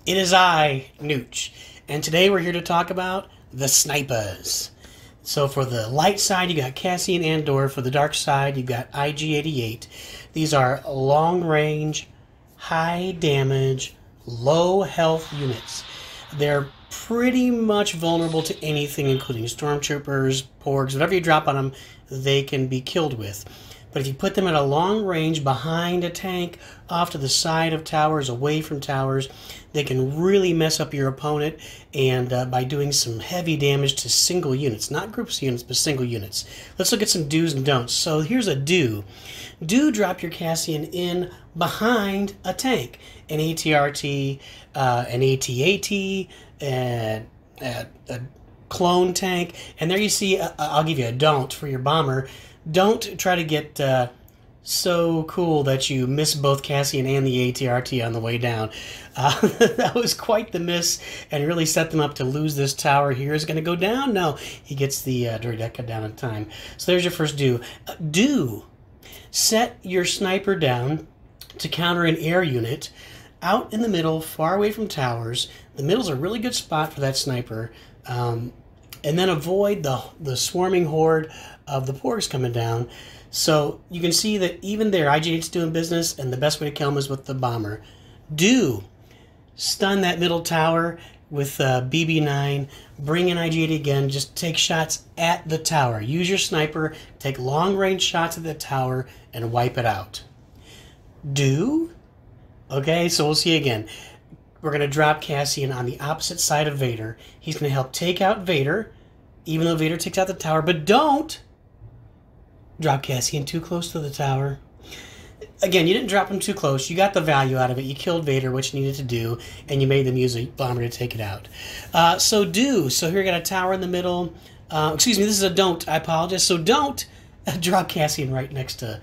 It is I, Nooch, and today we're here to talk about the snipers. So for the light side, you got Cassian and IG-88. For the dark side, you got IG-88. These are long-range, high-damage, low-health units. They're pretty much vulnerable to anything, including stormtroopers, porgs, whatever you drop on them, they can be killed with. But if you put them at a long range behind a tank, off to the side of towers, away from towers, they can really mess up your opponent, and by doing some heavy damage to single units, not groups of units, but single units. Let's look at some do's and don'ts. So here's a do. Do drop your Cassian in behind a tank, an ATRT, an AT-AT, a clone tank, and there you see, I'll give you a don't for your bomber. Don't try to get so cool that you miss both Cassian and the ATRT on the way down. That was quite the miss and really set them up to lose this tower. Here is going to go down. No, he gets the droideka down in time. So there's your first do. Do set your sniper down to counter an air unit out in the middle, far away from towers. The middle's a really good spot for that sniper. And then avoid the swarming horde of the porgs coming down. So you can see that even there, IG-88's doing business, and the best way to kill them is with the bomber. Do stun that middle tower with BB9. Bring in IG-88 again. Just take shots at the tower. Use your sniper. Take long-range shots at the tower and wipe it out. Do. Okay, so we'll see again. We're going to drop Cassian on the opposite side of Vader. He's going to help take out Vader, even though Vader takes out the tower. But don't drop Cassian too close to the tower. Again, you didn't drop him too close. You got the value out of it. You killed Vader, which you needed to do, and you made them use a bomber to take it out. So here you got a tower in the middle. Excuse me, this is a don't. I apologize. So don't drop Cassian right next to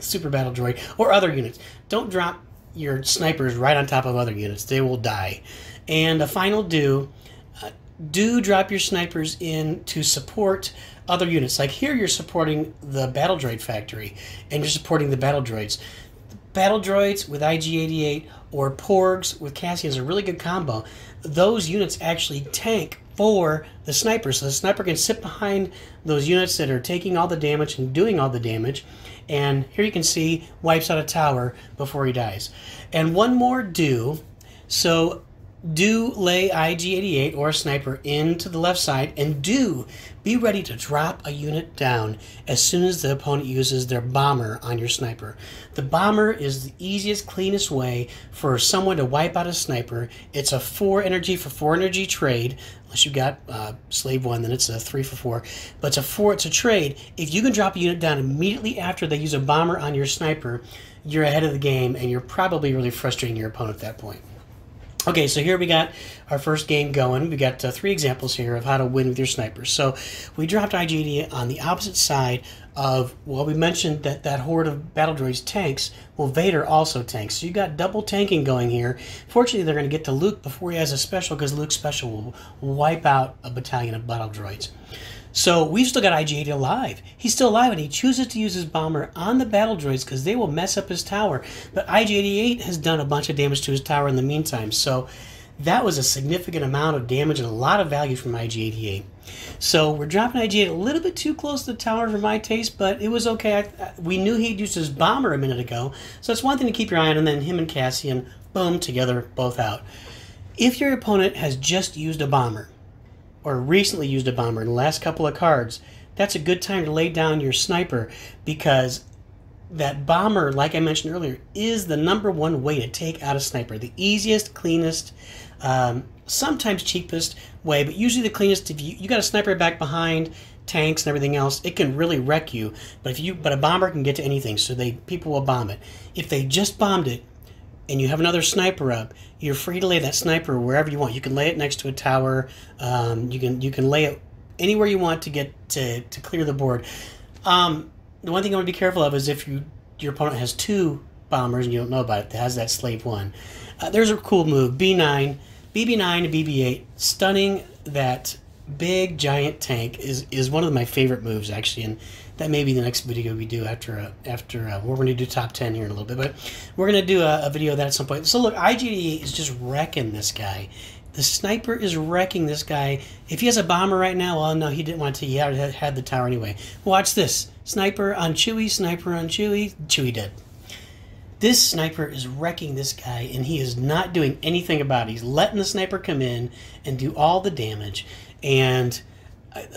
Super Battle Droid or other units. Don't drop your snipers right on top of other units. They will die. And a final do drop your snipers in to support other units. Like here you're supporting the battle droid factory and you're supporting the battle droids. Battle droids with IG-88 or porgs with Cassian is a really good combo. Those units actually tank for the sniper, so the sniper can sit behind those units that are taking all the damage and doing all the damage. And here you can see wipes out a tower before he dies. And one more do. So do lay IG-88 or a sniper into the left side, and do be ready to drop a unit down as soon as the opponent uses their bomber on your sniper. The bomber is the easiest, cleanest way for someone to wipe out a sniper. It's a 4 energy for 4 energy trade. Unless you got Slave 1, then it's a 3 for 4. But it's a trade. If you can drop a unit down immediately after they use a bomber on your sniper, you're ahead of the game, and you're probably really frustrating your opponent at that point. Okay, so here we got our first game going. We got 3 examples here of how to win with your snipers. So we dropped IG-88 on the opposite side of, well, we mentioned that horde of battle droids tanks. Well, Vader also tanks. So you got double tanking going here. Fortunately, they're going to get to Luke before he has a special, because Luke's special will wipe out a battalion of battle droids. So we've still got IG-88 alive. He's still alive, and he chooses to use his bomber on the battle droids because they will mess up his tower. But IG-88 has done a bunch of damage to his tower in the meantime. So that was a significant amount of damage and a lot of value from IG-88. So we're dropping IG-88 a little bit too close to the tower for my taste, but it was okay. We knew he'd used his bomber a minute ago, so it's one thing to keep your eye on, and then him and Cassian, boom, together, both out. If your opponent has just used a bomber, or recently used a bomber in the last couple of cards, that's a good time to lay down your sniper, because that bomber, like I mentioned earlier, is the #1 way to take out a sniper. The easiest, cleanest, sometimes cheapest way, but usually the cleanest. If you got a sniper back behind tanks and everything else, it can really wreck you. But a bomber can get to anything, so people will bomb it. If they just bombed it, and you have another sniper up, you're free to lay that sniper wherever you want. You can lay it next to a tower. You can lay it anywhere you want to get to clear the board. The one thing you want to be careful of is if your opponent has 2 bombers and you don't know about it, that has that Slave 1. There's a cool move. BB9 and BB-8, stunning that big giant tank is one of my favorite moves, actually, and that may be the next video we do after we're going to do top 10 here in a little bit, but we're going to do a video of that at some point. So look, IG-88 is just wrecking this guy. The sniper is wrecking this guy. If he has a bomber right now, well, no, he didn't want to. He had the tower anyway. Watch this. Sniper on Chewie, sniper on Chewie. Chewie dead. This sniper is wrecking this guy, and he is not doing anything about it. He's letting the sniper come in and do all the damage, and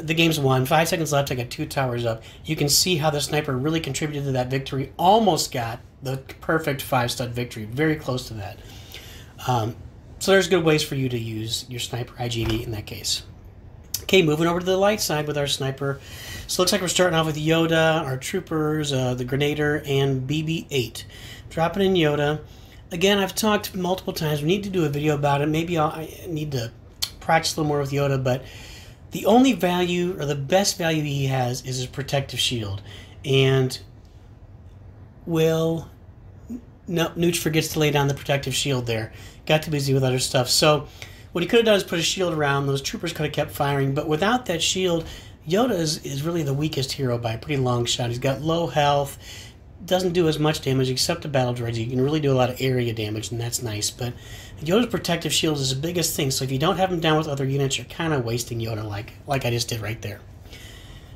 the game's won. 5 seconds left. I got 2 towers up. You can see how the sniper really contributed to that victory. Almost got the perfect 5-stud victory. Very close to that. So there's good ways for you to use your sniper IG-88 in that case. Okay, moving over to the light side with our sniper. So it looks like we're starting off with Yoda, our troopers, the Grenadier, and BB-8. Dropping in Yoda. Again, I've talked multiple times. We need to do a video about it. Maybe I need to practice a little more with Yoda, but the only value, or the best value he has, is his protective shield. And Nooch forgets to lay down the protective shield there. Got too busy with other stuff. So what he could have done is put a shield around. Those troopers could have kept firing. But without that shield, Yoda is really the weakest hero by a pretty long shot. He's got low health. Doesn't do as much damage except the battle droids. You can really do a lot of area damage, and that's nice. But Yoda's protective shield is the biggest thing. So if you don't have him down with other units, you're kind of wasting Yoda like I just did right there.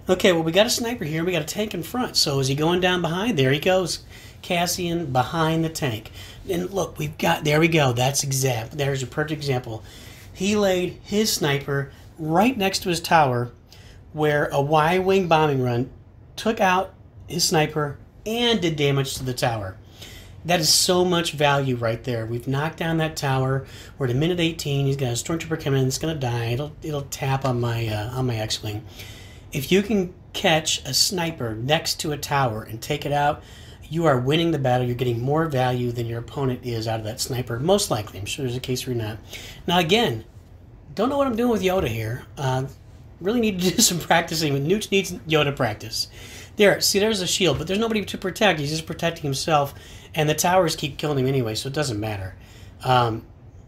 Okay, well, we got a sniper here. We got a tank in front. So is he going down behind? There he goes. Cassian behind the tank. And look, there we go. There's a perfect example. He laid his sniper right next to his tower where a Y-wing bombing run took out his sniper and did damage to the tower. That is so much value right there. We've knocked down that tower. We're at a minute 18. He's got a stormtrooper coming in. It's going to die. It'll tap on my X-wing. If you can catch a sniper next to a tower and take it out, you are winning the battle. You're getting more value than your opponent is out of that sniper. Most likely. I'm sure there's a case where you're not. Now, again, don't know what I'm doing with Yoda here. Really need to do some practicing. Nooch needs Yoda practice. See, there's a shield, but there's nobody to protect. He's just protecting himself, and the towers keep killing him anyway, so it doesn't matter.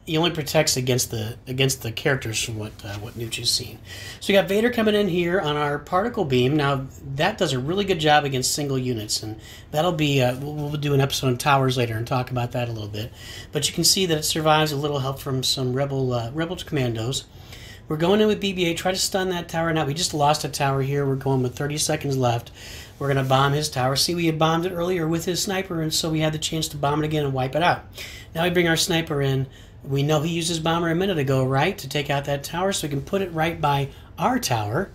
He only protects against the characters from what Nooch has seen. So we got Vader coming in here on our particle beam. Now that does a really good job against single units, and that'll be we'll do an episode on towers later and talk about that a little bit. But you can see that it survives a little help from some rebel commandos. We're going in with BB-8, try to stun that tower. Now we just lost a tower here. We're going with 30 seconds left. We're going to bomb his tower. See, we had bombed it earlier with his sniper, and so we had the chance to bomb it again and wipe it out. Now we bring our sniper in. We know he used his bomber a minute ago, right, to take out that tower, so we can put it right by our tower.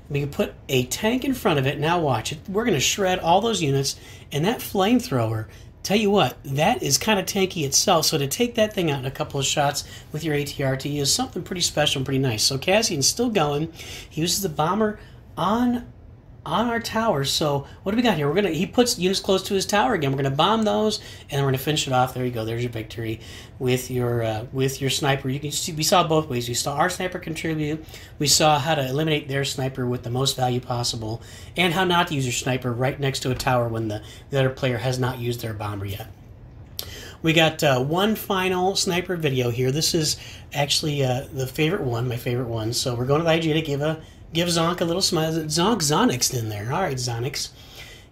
We can put a tank in front of it. Now watch it. We're going to shred all those units, and that flamethrower, tell you what, that is kind of tanky itself, so to take that thing out in a couple of shots with your ATRT is something pretty special and pretty nice. So Cassian's still going. He uses the bomber on our tower. So what do we got here? He puts units close to his tower again. We're going to bomb those, and we're going to finish it off. There you go. There's your victory with your sniper. You can see we saw both ways. We saw our sniper contribute. We saw how to eliminate their sniper with the most value possible, and how not to use your sniper right next to a tower when the other player has not used their bomber yet. We got one final sniper video here. This is actually my favorite one. So we're going to the IG-88. Give Zonk a little smile. Zonix'd in there. All right, Zonix.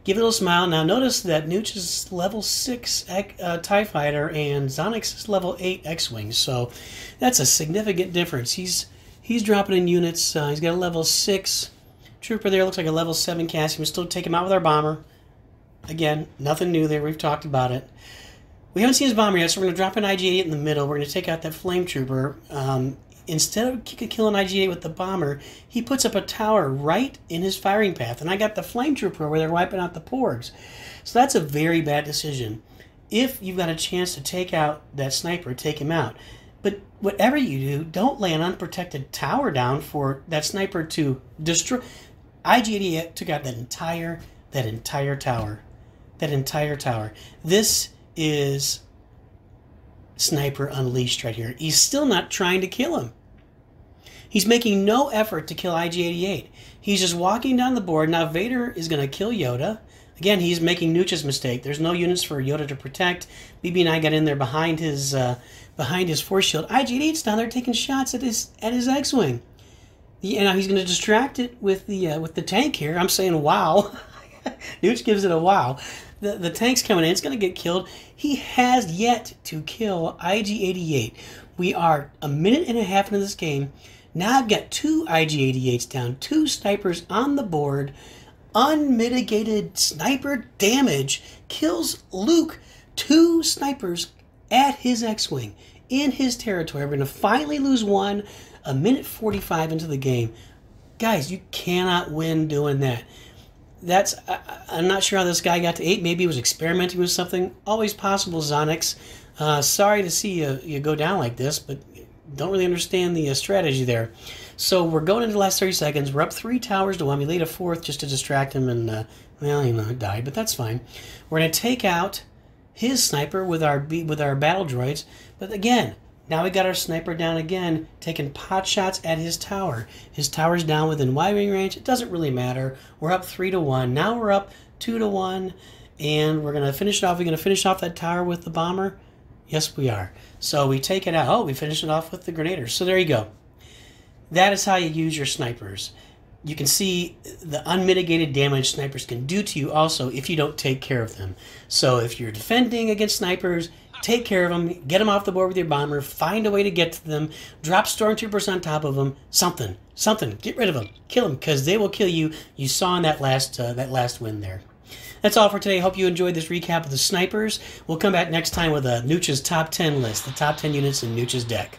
Give it a little smile. Now notice that Nooch is level 6 TIE Fighter and Zonix is level 8 X-Wing. So that's a significant difference. He's dropping in units. He's got a level 6 trooper there. Looks like a level 7 Cassian. We still take him out with our bomber. Again, nothing new there. We've talked about it. We haven't seen his bomber yet, so we're going to drop an IG-88 in the middle. We're going to take out that flame trooper. Instead of killing IG-88 with the bomber, he puts up a tower right in his firing path. And I got the flame trooper where they're wiping out the porgs. So that's a very bad decision. If you've got a chance to take out that sniper, take him out. But whatever you do, don't lay an unprotected tower down for that sniper to destroy. IG-88 took out that entire tower. That entire tower. This is Sniper Unleashed right here. He's still not trying to kill him. He's making no effort to kill IG-88. He's just walking down the board. Now Vader is going to kill Yoda. Again, he's making Nooch's mistake. There's no units for Yoda to protect. BB and I got in there behind his force shield. IG-88's down there taking shots at his X-Wing. Yeah, now he's going to distract it with the tank here. I'm saying wow. Nooch gives it a wow. The tank's coming in. It's going to get killed. He has yet to kill IG-88. We are a minute and a half into this game. Now I've got 2 IG-88s down, 2 snipers on the board. Unmitigated sniper damage kills Luke. 2 snipers at his X-Wing in his territory. We're going to finally lose one a minute 45 into the game. Guys, you cannot win doing that. I'm not sure how this guy got to 8. Maybe he was experimenting with something. Always possible, Zonix. Sorry to see you go down like this, but don't really understand the strategy there. So we're going into the last 30 seconds. We're up 3 towers to 1. We laid a 4th just to distract him, and well, you know, it died, but that's fine. We're going to take out his sniper with our battle droids, but again, now we got our sniper down again, taking pot shots at his tower. His tower's down within wiring range. It doesn't really matter. We're up 3 to 1. Now we're up 2 to 1, and we're going to finish it off. We're going to finish off that tower with the bomber. Yes, we are. So we take it out. Oh, we finished it off with the grenadiers. So there you go. That is how you use your snipers. You can see the unmitigated damage snipers can do to you also if you don't take care of them. So if you're defending against snipers, take care of them, get them off the board with your bomber, find a way to get to them, drop stormtroopers on top of them, something, get rid of them, kill them, because they will kill you. You saw in that last win there. That's all for today. Hope you enjoyed this recap of the snipers. We'll come back next time with Nooch's top 10 list, the top 10 units in Nooch's deck.